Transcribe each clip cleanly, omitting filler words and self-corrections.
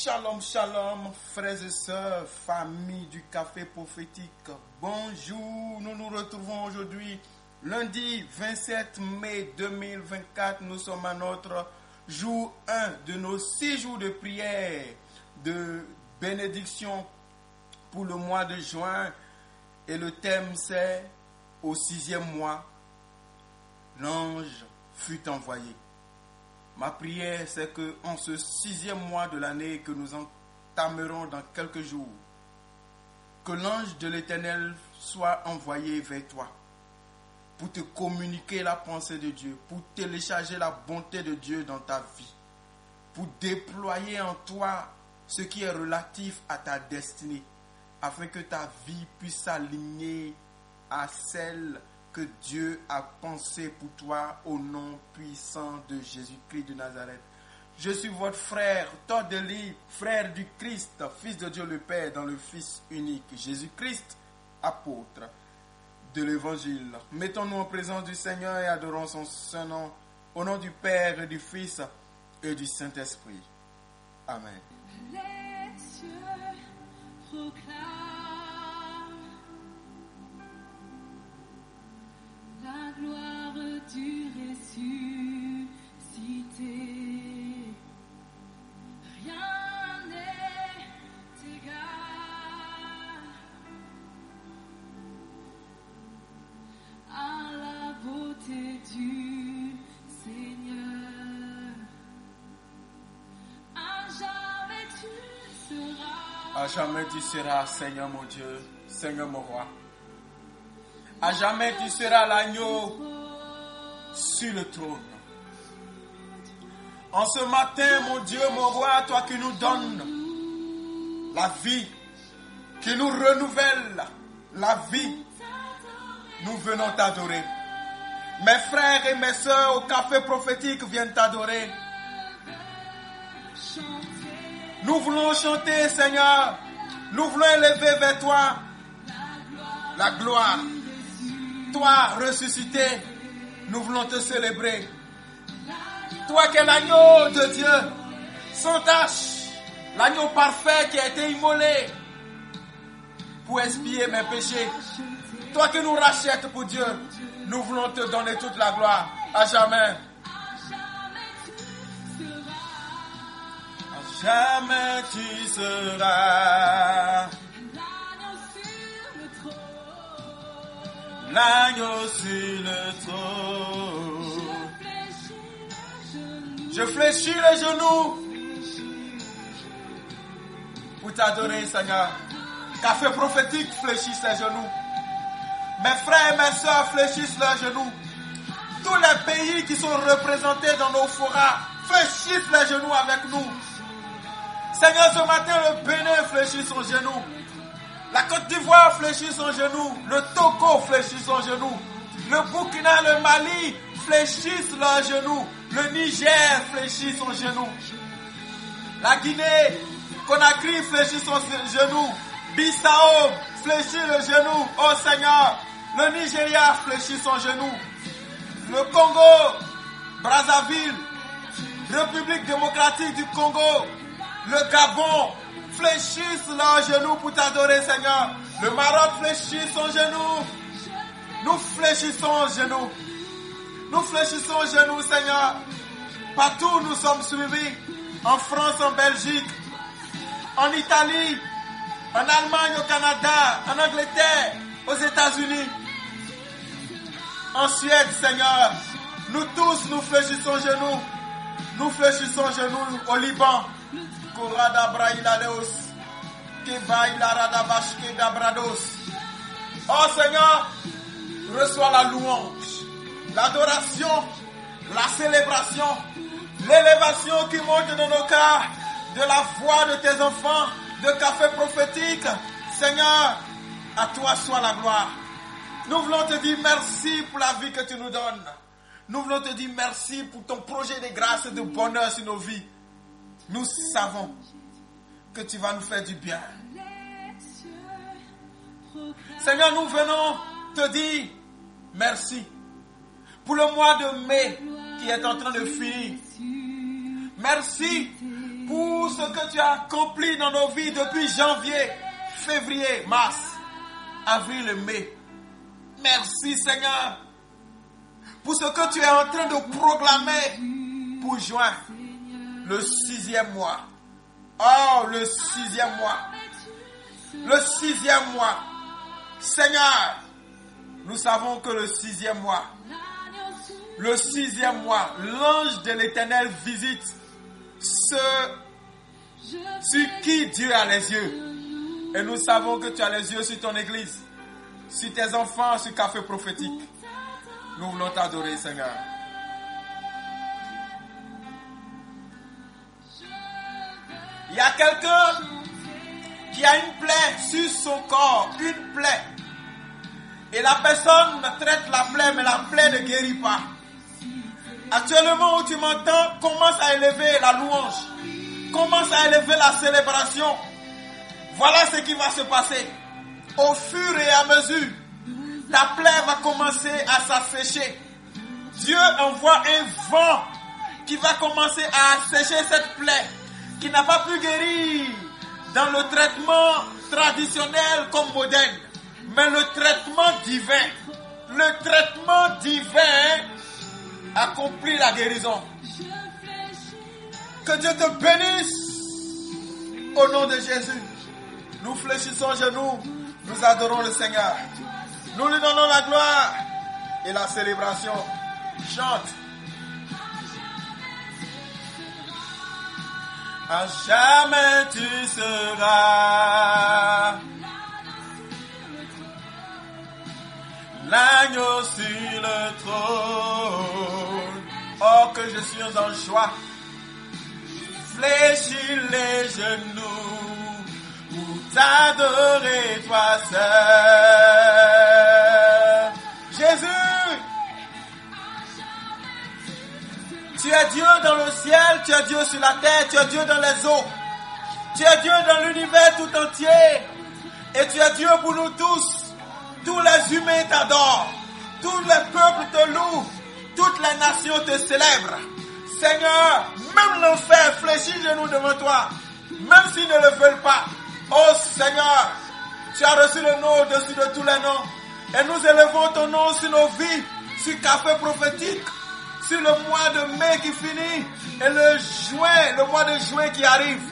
Shalom, shalom, frères et sœurs, famille du café prophétique. Bonjour, nous nous retrouvons aujourd'hui, lundi 27 mai 2024. Nous sommes à notre jour 1 de nos 6 jours de prière, de bénédiction pour le mois de juin. Et le thème c'est « Au 6e mois, l'ange fut envoyé ». Ma prière, c'est qu'en ce 6e mois de l'année que nous entamerons dans quelques jours, que l'ange de l'Éternel soit envoyé vers toi pour te communiquer la pensée de Dieu, pour télécharger la bonté de Dieu dans ta vie, pour déployer en toi ce qui est relatif à ta destinée, afin que ta vie puisse s'aligner à celle que Dieu a pensé pour toi au nom puissant de Jésus-Christ de Nazareth. Je suis votre frère, Tordeli, frère du Christ, fils de Dieu le Père dans le Fils unique, Jésus-Christ, apôtre de l'Évangile. Mettons-nous en présence du Seigneur et adorons son saint nom, au nom du Père et du Fils et du Saint-Esprit. Amen. Les cieux proclament la gloire du ressuscité. Rien n'est égal à la beauté du Seigneur. À jamais tu seras. À jamais tu seras, Seigneur mon Dieu, Seigneur mon roi. À jamais tu seras l'agneau sur le trône. En ce matin, mon Dieu, mon roi, toi qui nous donnes la vie, qui nous renouvelle la vie, nous venons t'adorer. Mes frères et mes sœurs au café prophétique viennent t'adorer. Nous voulons chanter, Seigneur. Nous voulons élever vers toi la gloire. Toi, ressuscité, nous voulons te célébrer. Toi qui es l'agneau de Dieu, sans tache, l'agneau parfait qui a été immolé pour expier mes péchés. Toi qui nous rachètes pour Dieu, nous voulons te donner toute la gloire à jamais. À jamais tu seras l'agneau sur le trône. Je fléchis les genoux pour t'adorer, Seigneur. Café prophétique fléchit ses genoux. Mes frères et mes sœurs fléchissent leurs genoux. Tous les pays qui sont représentés dans nos forats fléchissent les genoux avec nous. Seigneur, ce matin, le Bénin fléchit son genou. La Côte d'Ivoire fléchit son genou. Le Togo fléchit son genou. Le Burkina, le Mali fléchissent leurs genoux. Le Niger fléchit son genou. La Guinée, Conakry fléchit son genou. Bissau fléchit le genou. Oh Seigneur, le Nigeria fléchit son genou. Le Congo, Brazzaville, République démocratique du Congo, le Gabon fléchissent leurs genoux pour t'adorer, Seigneur. Le Maroc fléchit son genou. Nous fléchissons genoux. Nous fléchissons genoux, Seigneur. Partout nous sommes suivis. En France, en Belgique, en Italie, en Allemagne, au Canada, en Angleterre, aux États-Unis, en Suède, Seigneur. Nous tous, nous fléchissons genoux. Nous fléchissons genoux au Liban. Oh Seigneur, reçois la louange, l'adoration, la célébration, l'élévation qui monte dans nos cœurs, de la voix de tes enfants, de café prophétique. Seigneur, à toi soit la gloire. Nous voulons te dire merci pour la vie que tu nous donnes. Nous voulons te dire merci pour ton projet de grâce et de bonheur sur nos vies. Nous savons que tu vas nous faire du bien. Seigneur, nous venons te dire merci pour le mois de mai qui est en train de finir. Merci pour ce ce que tu as accompli dans nos vies depuis janvier, février, mars, avril et mai. Merci Seigneur pour ce que tu es en train de proclamer pour juin, le 6e mois. Oh, le 6e mois. Le 6e mois. Seigneur, nous savons que le 6e mois, l'ange de l'Éternel visite ceux sur qui Dieu a les yeux. Et nous savons que tu as les yeux sur ton église, sur tes enfants, sur Café Prophétique. Nous voulons t'adorer, Seigneur. Il y a quelqu'un qui a une plaie sur son corps, une plaie. Et la personne traite la plaie, mais la plaie ne guérit pas. Actuellement où tu m'entends, commence à élever la louange. Commence à élever la célébration. Voilà ce qui va se passer. Au fur et à mesure, ta plaie va commencer à s'assécher. Dieu envoie un vent qui va commencer à assécher cette plaie, qui n'a pas pu guérir dans le traitement traditionnel comme moderne, mais le traitement divin accomplit la guérison. Que Dieu te bénisse au nom de Jésus. Nous fléchissons genoux, nous adorons le Seigneur. Nous lui donnons la gloire et la célébration. Chante. À jamais tu seras l'agneau sur le trône. Oh, que je suis en joie. Fléchis les genoux pour t'adorer toi seul. Jésus, tu es Dieu dans le ciel, tu es Dieu sur la terre, tu es Dieu dans les eaux. Tu es Dieu dans l'univers tout entier. Et tu es Dieu pour nous tous. Tous les humains t'adorent. Tous les peuples te louent. Toutes les nations te célèbrent. Seigneur, même l'enfer fléchit genoux devant toi. Même s'ils ne le veulent pas. Oh Seigneur, tu as reçu le nom au-dessus de tous les noms. Et nous élevons ton nom sur nos vies, sur Café Prophétique, sur le mois de mai qui finit et le mois de juin qui arrive.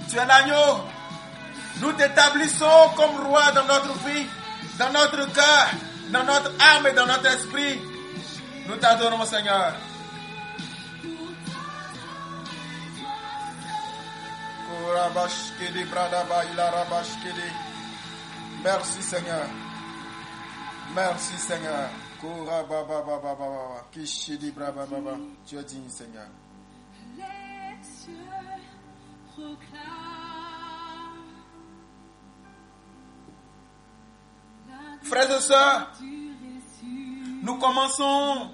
Tu es l'agneau. Nous t'établissons comme roi dans notre vie, dans notre cœur, dans notre âme et dans notre esprit. Nous t'adorons, Seigneur. Merci, Seigneur. Merci, Seigneur. Tu es digne, Seigneur. Les cieux proclament Frères et sœurs, nous commençons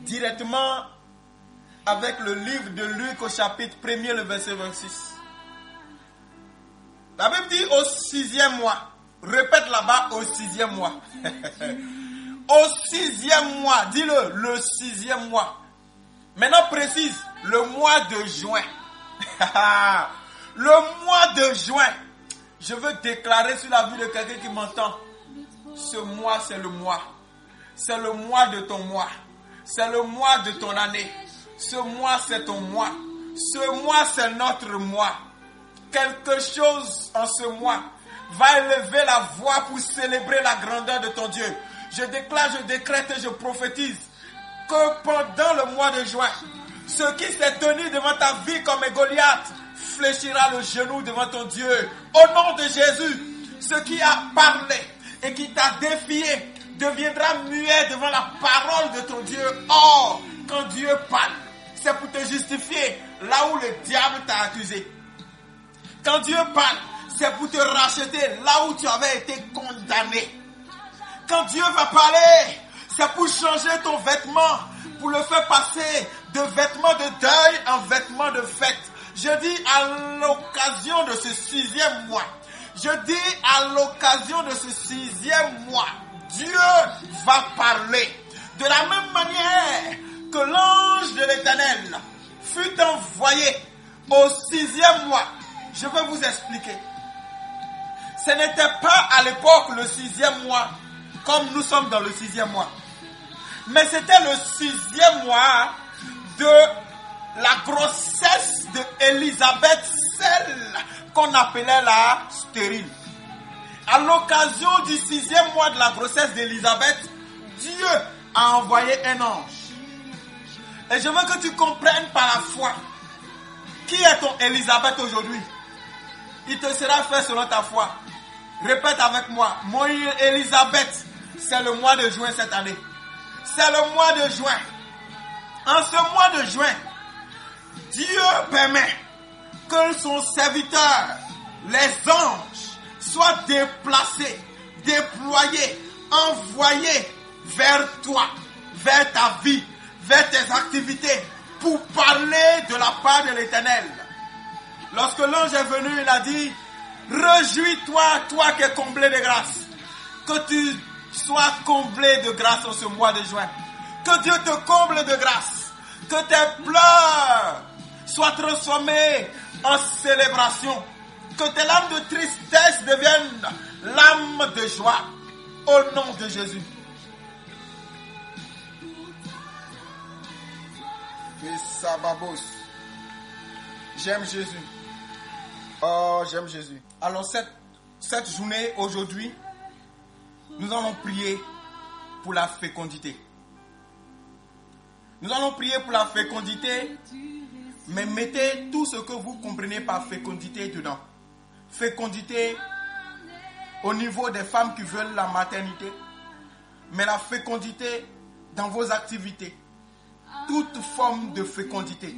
directement avec le livre de Luc au chapitre 1er, le verset 26. La Bible dit au 6e mois. Répète là-bas, au 6e mois. Au 6e mois, dis-le, le 6e mois. Maintenant précise, le mois de juin. Le mois de juin. Je veux déclarer sur la vie de quelqu'un qui m'entend. Ce mois, c'est le mois. C'est le mois de ton mois. C'est le mois de ton année. Ce mois, c'est ton mois. Ce mois, c'est notre mois. Quelque chose en ce mois va élever la voix pour célébrer la grandeur de ton Dieu. Je déclare, je décrète et je prophétise que pendant le mois de juin, ce qui s'est tenu devant ta vie comme Goliath fléchira le genou devant ton Dieu. Au nom de Jésus, ce qui a parlé et qui t'a défié deviendra muet devant la parole de ton Dieu. Or, quand Dieu parle, c'est pour te justifier là où le diable t'a accusé. Quand Dieu parle, c'est pour te racheter là où tu avais été condamné. Quand Dieu va parler, c'est pour changer ton vêtement, pour le faire passer de vêtements de deuil en vêtements de fête. Je dis à l'occasion de ce 6e mois, je dis à l'occasion de ce 6e mois, Dieu va parler. De la même manière que l'ange de l'Éternel fut envoyé au 6e mois. Je vais vous expliquer. Ce n'était pas à l'époque le 6e mois, comme nous sommes dans le 6e mois. Mais c'était le 6e mois de la grossesse d'Élisabeth, celle qu'on appelait la stérile. À l'occasion du 6e mois de la grossesse d'Élisabeth, Dieu a envoyé un ange. Et je veux que tu comprennes par la foi. Qui est ton Élisabeth aujourd'hui? Il te sera fait selon ta foi. Répète avec moi. Mon Élisabeth, c'est le mois de juin cette année. C'est le mois de juin. En ce mois de juin, Dieu permet que son serviteur, les anges, soient déplacés, déployés, envoyés vers toi, vers ta vie, vers tes activités, pour parler de la part de l'Éternel. Lorsque l'ange est venu, il a dit, réjouis-toi, toi qui es comblé de grâce, que tu sois comblé de grâce en ce mois de juin, que Dieu te comble de grâce, que tes pleurs soient transformés en célébration, que tes larmes de tristesse deviennent larmes de joie, au nom de Jésus. J'aime Jésus. Oh, j'aime Jésus. Alors cette journée, aujourd'hui, nous allons prier pour la fécondité. Nous allons prier pour la fécondité, mais mettez tout ce que vous comprenez par fécondité dedans. Fécondité au niveau des femmes qui veulent la maternité, mais la fécondité dans vos activités. Toute forme de fécondité.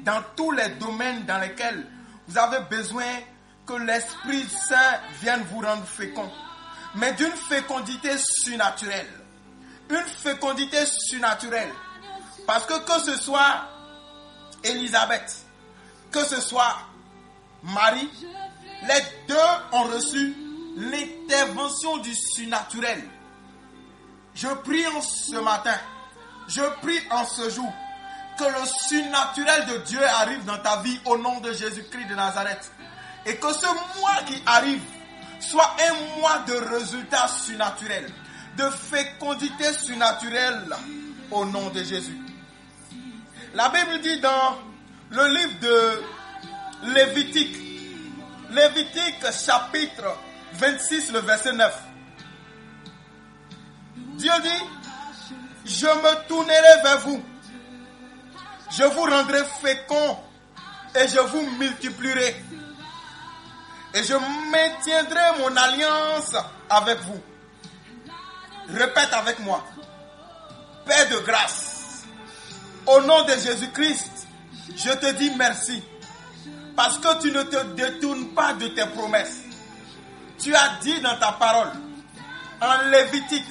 Dans tous les domaines dans lesquels vous avez besoin que l'Esprit Saint vienne vous rendre fécond. Mais d'une fécondité surnaturelle. Une fécondité surnaturelle. Parce que ce soit Élisabeth, que ce soit Marie, les deux ont reçu l'intervention du surnaturel. Je prie en ce matin, je prie en ce jour, que le surnaturel de Dieu arrive dans ta vie au nom de Jésus-Christ de Nazareth. Et que ce mois qui arrive soit un mois de résultats surnaturels, de fécondité surnaturelle au nom de Jésus. La Bible dit dans le livre de Lévitique, Lévitique chapitre 26, le verset 9. Dieu dit, je me tournerai vers vous, je vous rendrai fécond et je vous multiplierai. Et je maintiendrai mon alliance avec vous. Répète avec moi. Père de grâce, au nom de Jésus-Christ, je te dis merci. Parce que tu ne te détournes pas de tes promesses. Tu as dit dans ta parole, en Lévitique,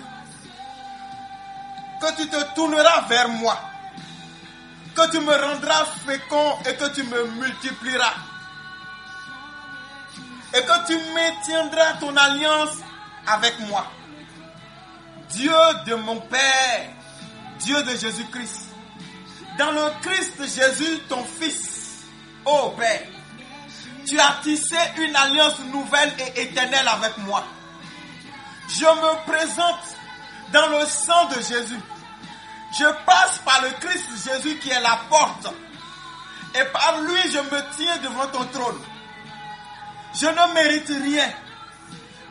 que tu te tourneras vers moi, que tu me rendras fécond et que tu me multiplieras. Et que tu maintiendras ton alliance avec moi. Dieu de mon Père, Dieu de Jésus-Christ, dans le Christ Jésus, ton Fils, ô Père, tu as tissé une alliance nouvelle et éternelle avec moi. Je me présente dans le sang de Jésus. Je passe par le Christ Jésus qui est la porte. Et par lui, je me tiens devant ton trône. Je ne mérite rien.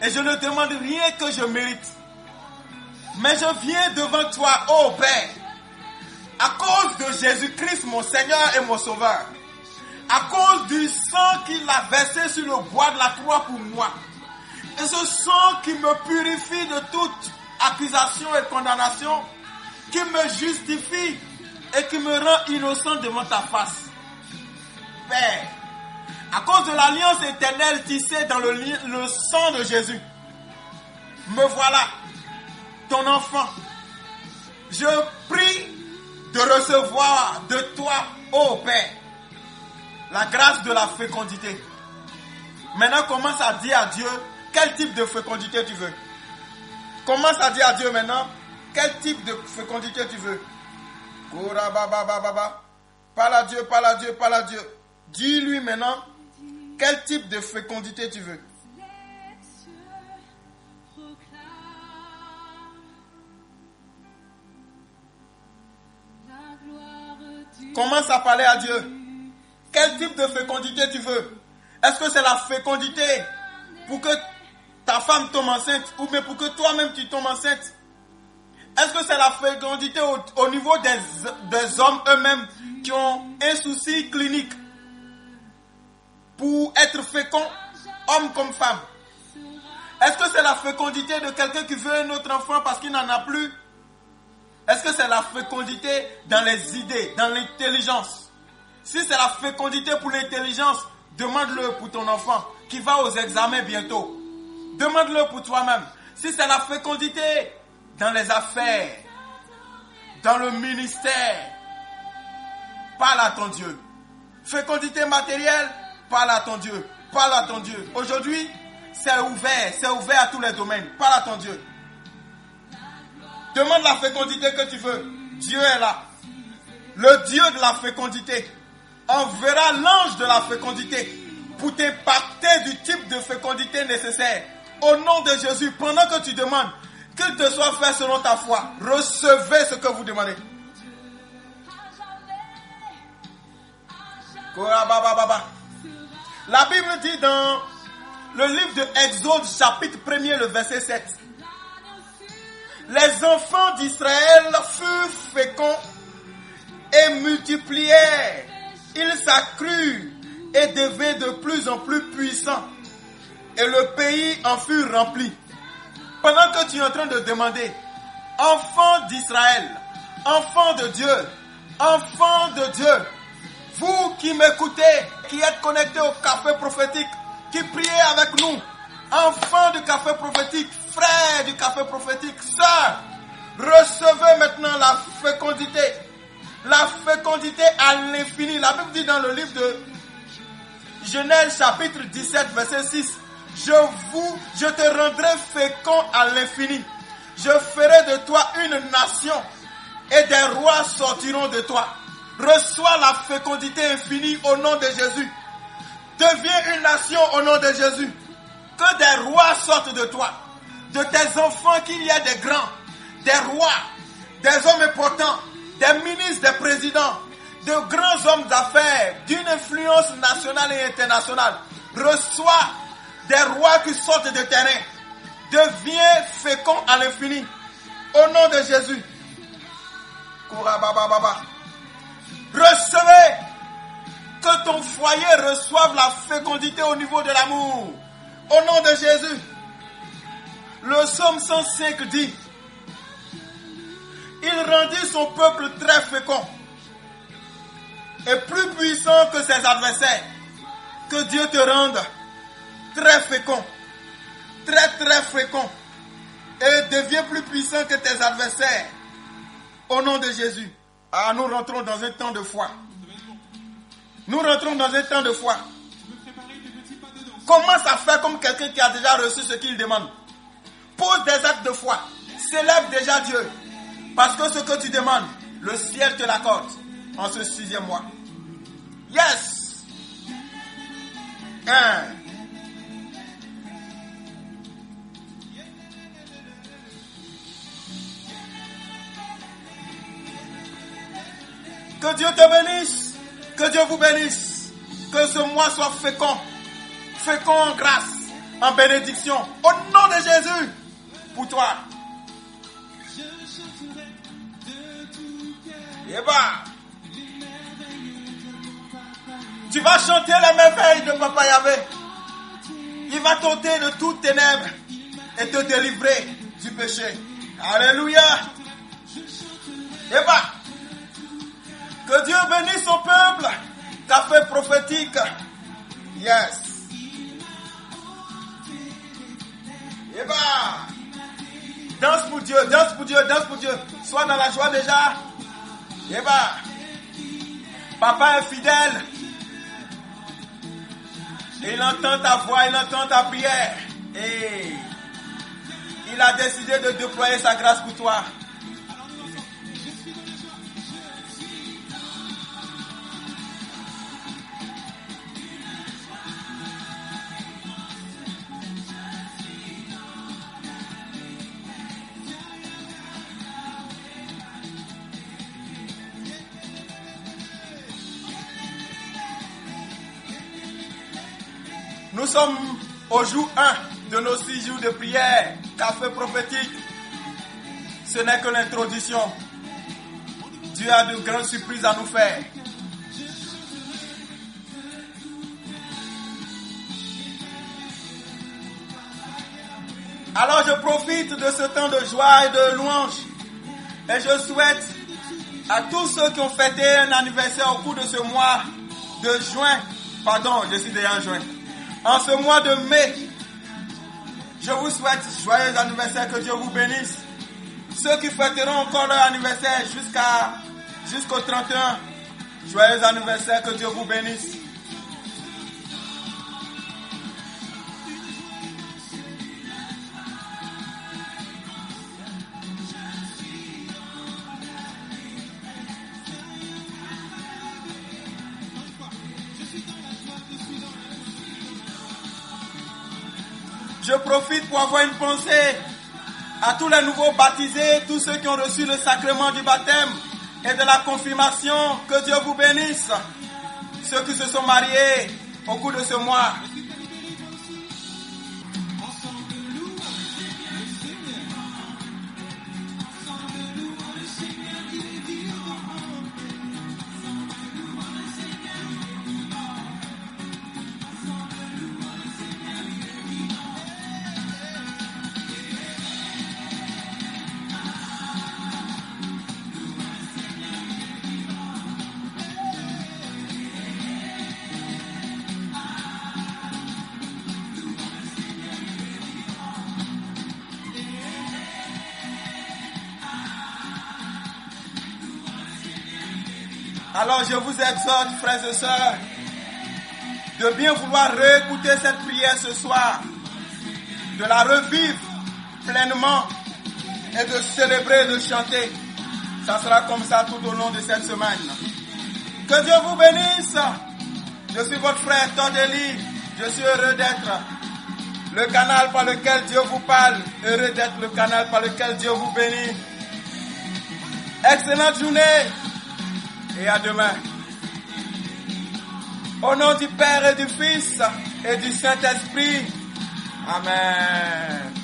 Et je ne demande rien que je mérite. Mais je viens devant toi, ô Père, à cause de Jésus-Christ, mon Seigneur et mon Sauveur. À cause du sang qu'il a versé sur le bois de la croix pour moi. Et ce sang qui me purifie de toute accusation et condamnation, qui me justifie et qui me rend innocent devant ta face. Père, à cause de l'alliance éternelle tissée dans le sang de Jésus, me voilà, ton enfant. Je prie de recevoir de toi, ô Père, la grâce de la fécondité. Maintenant, commence à dire à Dieu quel type de fécondité tu veux. Commence à dire à Dieu maintenant quel type de fécondité tu veux. Parle à Dieu, parle à Dieu, parle à Dieu. Dis-lui maintenant quel type de fécondité tu veux. Les cieux proclament la gloire du Commence à parler à Dieu. Quel type de fécondité tu veux? Est-ce que c'est la fécondité pour que ta femme tombe enceinte ou bien pour que toi-même tu tombes enceinte? Est-ce que c'est la fécondité au niveau des hommes eux-mêmes qui ont un souci clinique pour être fécond, homme comme femme? Est-ce que c'est la fécondité de quelqu'un qui veut un autre enfant parce qu'il n'en a plus? Est-ce que c'est la fécondité dans les idées, dans l'intelligence? Si c'est la fécondité pour l'intelligence, demande-le pour ton enfant qui va aux examens bientôt. Demande-le pour toi-même. Si c'est la fécondité dans les affaires, dans le ministère, parle à ton Dieu. Fécondité matérielle, parle à ton Dieu. Parle à ton Dieu. Aujourd'hui, c'est ouvert à tous les domaines. Parle à ton Dieu. Demande la fécondité que tu veux. Dieu est là. Le Dieu de la fécondité enverra l'ange de la fécondité pour t'impacter du type de fécondité nécessaire. Au nom de Jésus, pendant que tu demandes, qu'il te soit fait selon ta foi, recevez ce que vous demandez. La Bible dit dans le livre de Exode, chapitre 1er, le verset 7. Les enfants d'Israël furent féconds et multiplièrent. Ils s'accrurent et devinrent de plus en plus puissants. Et le pays en fut rempli. Pendant que tu es en train de demander, enfants d'Israël, enfants de Dieu, vous qui m'écoutez, qui êtes connectés au café prophétique, qui priez avec nous, enfants du café prophétique, frères du café prophétique, sœurs, recevez maintenant la fécondité à l'infini. La Bible dit dans le livre de Genèse chapitre 17 verset 6, je te rendrai fécond à l'infini. Je ferai de toi une nation et des rois sortiront de toi. Reçois la fécondité infinie au nom de Jésus. Deviens une nation au nom de Jésus. Que des rois sortent de toi. De tes enfants, qu'il y ait des grands, des rois, des hommes importants, des ministres, des présidents, de grands hommes d'affaires, d'une influence nationale et internationale. Reçois des rois qui sortent de terrain. Deviens fécond à l'infini. Au nom de Jésus. Recevez. Que ton foyer reçoive la fécondité au niveau de l'amour. Au nom de Jésus. Le psaume 105 dit: il rendit son peuple très fécond et plus puissant que ses adversaires. Que Dieu te rende très fécond, très fécond, et deviens plus puissant que tes adversaires. Au nom de Jésus. Ah, nous rentrons dans un temps de foi. Nous rentrons dans un temps de foi. Commence à faire comme quelqu'un qui a déjà reçu ce qu'il demande. Pose des actes de foi. Célèbre déjà Dieu. Parce que ce que tu demandes, le ciel te l'accorde en ce 6e mois. Yes! 1. Que Dieu te bénisse. Que Dieu vous bénisse. Que ce mois soit fécond. Fécond en grâce, en bénédiction. Au nom de Jésus. Pour toi. Et bah. Tu vas chanter les merveilles de Papa Yahvé. Il va t'ôter de toutes ténèbres et te délivrer du péché. Alléluia. Et bah. Que Dieu bénisse son peuple. Café prophétique. Yes. Et bah. Danse pour Dieu, danse pour Dieu, danse pour Dieu. Sois dans la joie déjà. Et bah. Papa est fidèle. Il entend ta voix, il entend ta prière. Et il a décidé de déployer sa grâce pour toi. Nous sommes au jour 1 de nos 6 jours de prière, café prophétique. Ce n'est que l'introduction. Dieu a de grandes surprises à nous faire. Alors je profite de ce temps de joie et de louange et je souhaite à tous ceux qui ont fêté un anniversaire au cours de ce mois de juin, pardon, je suis déjà en juin, en ce mois de mai, je vous souhaite joyeux anniversaire, que Dieu vous bénisse. Ceux qui fêteront encore leur anniversaire jusqu'au 31, joyeux anniversaire, que Dieu vous bénisse. Je profite pour avoir une pensée à tous les nouveaux baptisés, tous ceux qui ont reçu le sacrement du baptême et de la confirmation. Que Dieu vous bénisse. Ceux qui se sont mariés au cours de ce mois. Alors je vous exhorte, frères et sœurs, de bien vouloir réécouter cette prière ce soir, de la revivre pleinement et de célébrer et de chanter. Ça sera comme ça tout au long de cette semaine. Que Dieu vous bénisse. Je suis votre frère Tordeli. Je suis heureux d'être le canal par lequel Dieu vous parle. Heureux d'être le canal par lequel Dieu vous bénit. Excellente journée. Et à demain. Au nom du Père et du Fils et du Saint-Esprit. Amen.